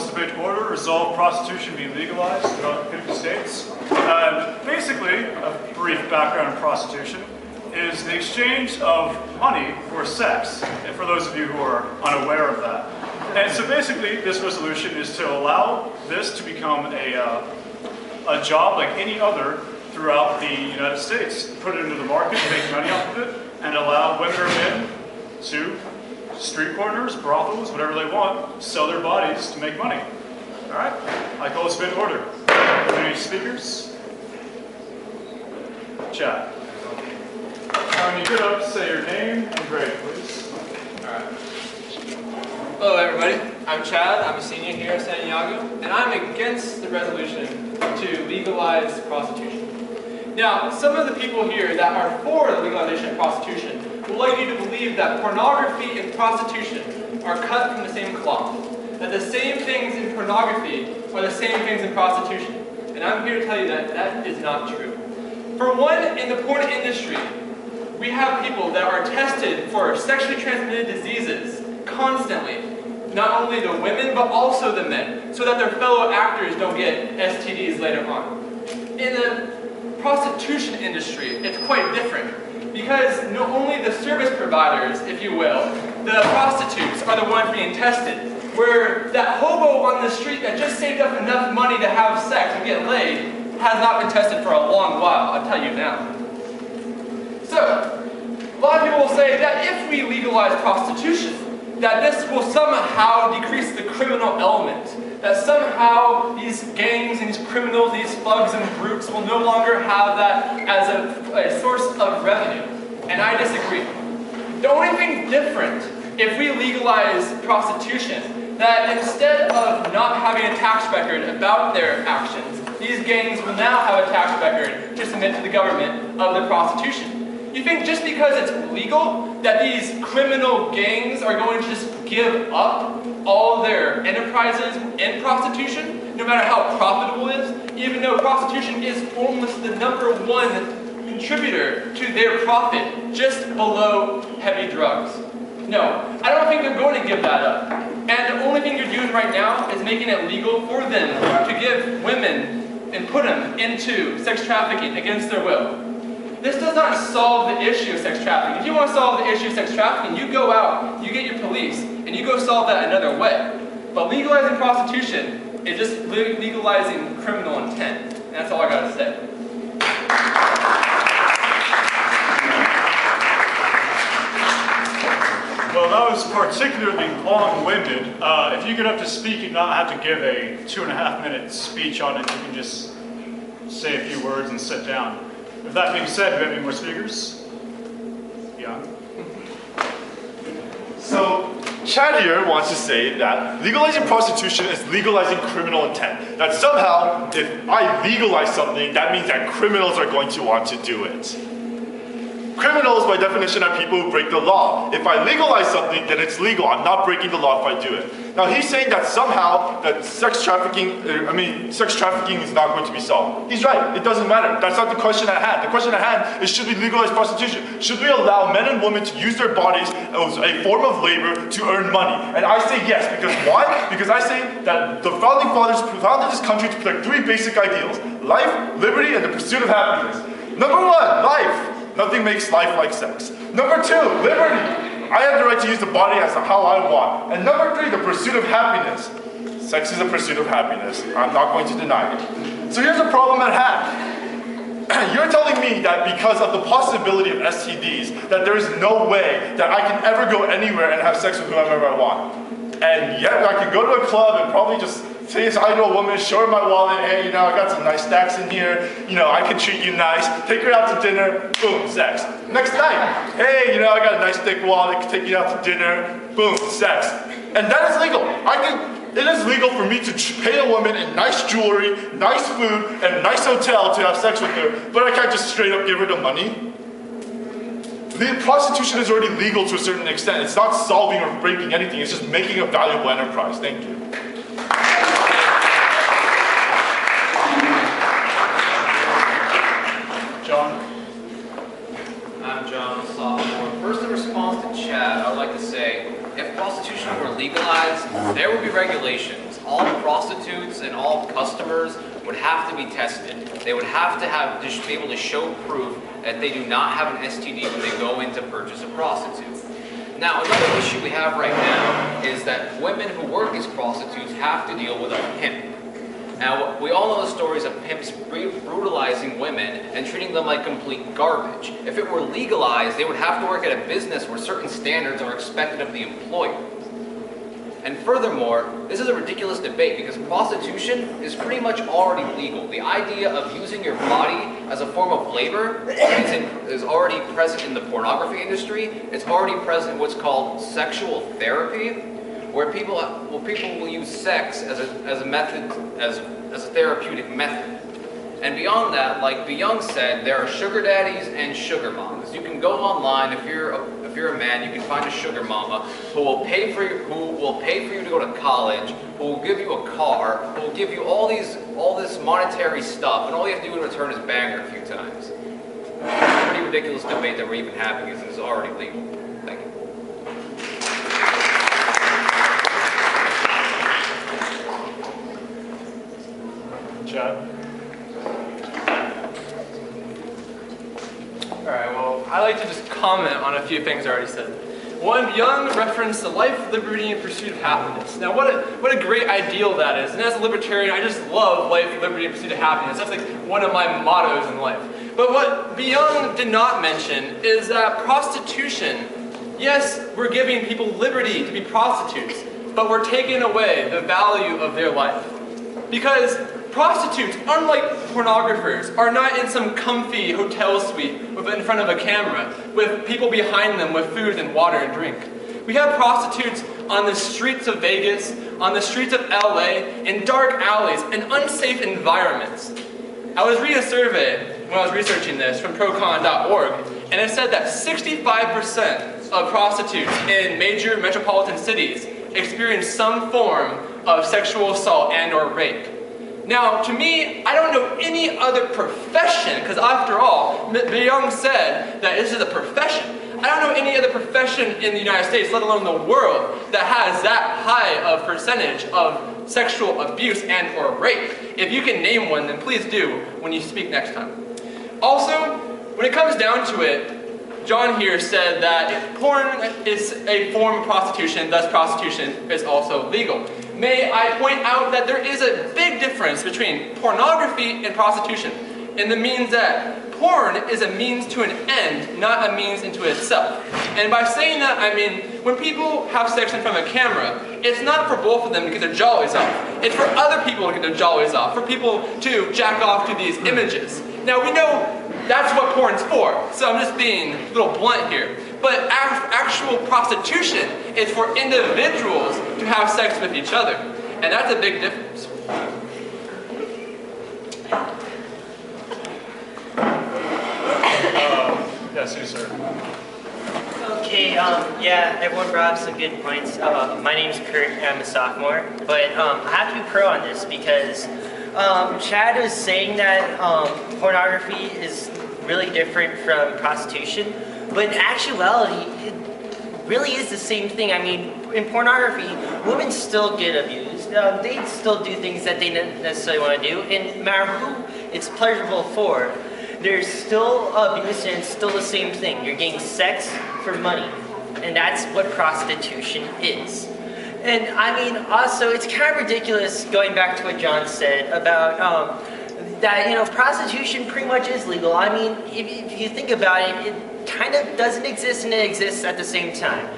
this debate to order. Resolve prostitution be legalized throughout 50 states. Basically, a brief background on prostitution is the exchange of money for sex, and for those of you who are unaware of that. And so basically, this resolution is to allow this to become a job like any other throughout the United States. Put it into the market, make money off of it, and allow women or men to street corners, brothels, whatever they want, sell their bodies to make money. All right? I call this debate to order. Any speakers? Chat. When you get up, say your name and grade, please. All right. Hello, everybody. I'm Chad. I'm a senior here at Santiago, and I'm against the resolution to legalize prostitution. Now, some of the people here that are for the legalization of prostitution would like you to believe that pornography and prostitution are cut from the same cloth, that the same things in pornography are the same things in prostitution. And I'm here to tell you that that is not true. For one, in the porn industry, we have people that are tested for sexually transmitted diseases constantly. Not only the women, but also the men, so that their fellow actors don't get STDs later on. In the prostitution industry, it's quite different, because not only the service providers, if you will, the prostitutes are the ones being tested, where that hobo on the street that just saved up enough money to have sex and get laid has not been tested for a long while, I'll tell you now. So, a lot of people will say that if we legalize prostitution, that this will somehow decrease the criminal element, that somehow these gangs and these criminals, these thugs and brutes will no longer have that as a source of revenue. And I disagree. The only thing different, if we legalize prostitution, that instead of not having a tax record about their actions, these gangs will now have a tax record to submit to the government of the prostitution. You think just because it's legal that these criminal gangs are going to just give up all their enterprises in prostitution, no matter how profitable it is, even though prostitution is almost the #1 contributor to their profit, just below heavy drugs? No, I don't think they're going to give that up. And the only thing you're doing right now is making it legal for them to give women and put them into sex trafficking against their will. This does not solve the issue of sex trafficking. If you want to solve the issue of sex trafficking, you go out, you get your police, and you go solve that another way. But legalizing prostitution is just legalizing criminal intent. And that's all I got to say. Well, that was particularly long-winded. If you get up to speak and not have to give a 2.5-minute speech on it, you can just say a few words and sit down. With that being said, do we have any more speakers? Yeah. So, Chad here wants to say that legalizing prostitution is legalizing criminal intent. That somehow, if I legalize something, that means that criminals are going to want to do it. Criminals, by definition, are people who break the law. If I legalize something, then it's legal. I'm not breaking the law if I do it. Now, he's saying that somehow that sex trafficking is not going to be solved. He's right. It doesn't matter. That's not the question at hand. The question at hand is, should we legalize prostitution? Should we allow men and women to use their bodies as a form of labor to earn money? And I say yes, because why? Because I say that the founding fathers founded this country to protect 3 basic ideals: life, liberty, and the pursuit of happiness. Number 1, life. Nothing makes life like sex. Number 2, liberty. I have the right to use the body as how I want. And number 3, the pursuit of happiness. Sex is a pursuit of happiness. I'm not going to deny it. So here's the problem at hand. You're telling me that because of the possibility of STDs, that there is no way that I can ever go anywhere and have sex with whoever I want. And yet I can go to a club and probably just say hi to a woman, show her my wallet, hey, I got some nice stacks in here, I can treat you nice, take her out to dinner, boom, sex. Next night, hey, I got a nice thick wallet, can take you out to dinner, boom, sex. And that is legal. I think it is legal for me to pay a woman in nice jewelry, nice food, and a nice hotel to have sex with her, but I can't just straight up give her the money. Prostitution is already legal to a certain extent. It's not solving or breaking anything, it's just making a valuable enterprise. Thank you. John? I'm John, a sophomore. First, in response to Chad, I would like to say, if prostitution were legalized, there would be regulations. All prostitutes and all customers would have to be tested. They would have to just be able to show proof that they do not have an STD when they go in to purchase a prostitute. Now, another issue we have right now is that women who work as prostitutes have to deal with a pimp. Now, we all know the stories of pimps brutalizing women and treating them like complete garbage. If it were legalized, they would have to work at a business where certain standards are expected of the employer. And furthermore, this is a ridiculous debate because prostitution is pretty much already legal. The idea of using your body as a form of labor is already present in the pornography industry. It's already present in what's called sexual therapy, where people will use sex as a therapeutic method. And beyond that, like Byung said, there are sugar daddies and sugar mamas. You can go online if you're a man, you can find a sugar mama who will pay for you to go to college, who will give you a car, who will give you all this monetary stuff, and all you have to do in return is bang her a few times. It's a pretty ridiculous debate that we're even having because it's already legal. Thank you. Chad? Alright, well, I'd like to just comment on a few things I already said. One, Young referenced the life, liberty, and pursuit of happiness. Now, what a great ideal that is. And as a libertarian, I just love life, liberty, and pursuit of happiness. That's like one of my mottos in life. But what Byung did not mention is that prostitution, yes, we're giving people liberty to be prostitutes, but we're taking away the value of their life. Because prostitutes, unlike pornographers, are not in some comfy hotel suite in front of a camera with people behind them with food and water and drink. We have prostitutes on the streets of Vegas, on the streets of LA, in dark alleys, in unsafe environments. I was reading a survey when I was researching this from procon.org, and it said that 65% of prostitutes in major metropolitan cities experience some form of sexual assault and or rape. Now, to me, I don't know any other profession, because after all, Byung said that this is a profession. I don't know any other profession in the United States, let alone the world, that has that high of percentage of sexual abuse and or rape. If you can name one, then please do when you speak next time. Also, when it comes down to it, John here said that porn is a form of prostitution, thus prostitution is also legal. May I point out that there is a big difference between pornography and prostitution, in the means that porn is a means to an end, not a means into itself. And by saying that, I mean, when people have sex in front of a camera, it's not for both of them to get their jollies off. It's for other people to get their jollies off, for people to jack off to these images. Now, we know that's what porn's for, so I'm just being a little blunt here. But actual prostitution is for individuals to have sex with each other. And that's a big difference. Yes, you, sir. Okay, yeah, everyone brought up some good points. My name's Kurt, I'm a sophomore. But I have to be pro on this because Chad was saying that pornography is really different from prostitution. But in actuality, it really is the same thing. I mean, in pornography, women still get abused. They still do things that they don't necessarily want to do. And no matter who it's pleasurable for, there's still abuse and it's still the same thing. You're getting sex for money. And that's what prostitution is. And I mean, also, it's kind of ridiculous, going back to what John said about that, you know, prostitution pretty much is legal. I mean, if you think about it, it kind of doesn't exist and it exists at the same time.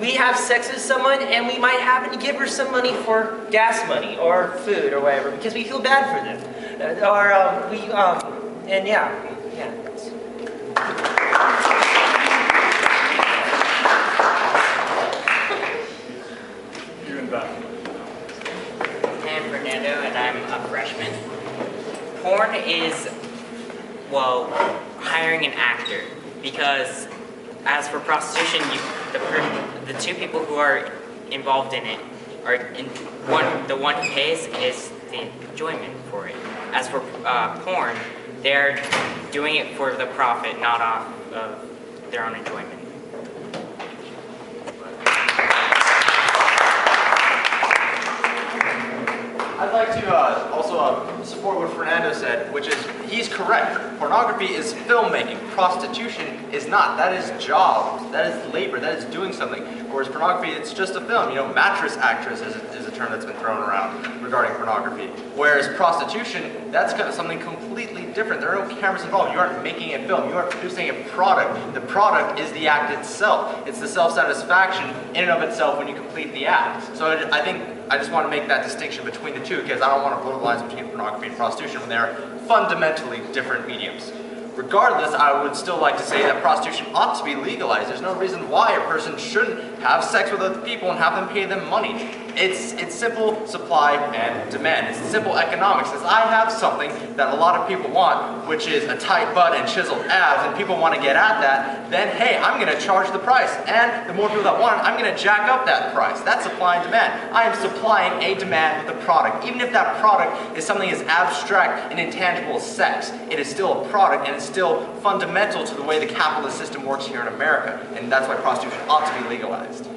We have sex with someone and we might happen to give her some money for gas money or food or whatever because we feel bad for them. And yeah. You in back. I'm Fernando and I'm a freshman. Porn is, well, hiring an actor. Because as for prostitution, the two people who are involved in it are the one who pays is the enjoyment for it. As for porn, they're doing it for the profit, not off of their own enjoyment. like to also support what Fernando said, which is he's correct. Pornography is filmmaking. Prostitution is not. That is jobs. That is labor. That is doing something. Whereas pornography, it's just a film. You know, mattress actress is a term that's been thrown around regarding pornography. Whereas prostitution, that's kind of something completely different. There are no cameras involved. You aren't making a film. You aren't producing a product. The product is the act itself. It's the self-satisfaction in and of itself when you complete the act. So I think I just want to make that distinction between the two because I don't want to blur the lines between pornography and prostitution when they are fundamentally different mediums. Regardless, I would still like to say that prostitution ought to be legalized. There's no reason why a person shouldn't have sex with other people and have them pay them money. It's simple supply and demand. It's simple economics. As I have something that a lot of people want, which is a tight butt and chiseled abs, and people want to get at that, then hey, I'm going to charge the price. And the more people that want it, I'm going to jack up that price. That's supply and demand. I am supplying a demand with a product. Even if that product is something as abstract and intangible as sex, it is still a product and it's still fundamental to the way the capitalist system works here in America. And that's why prostitution ought to be legalized.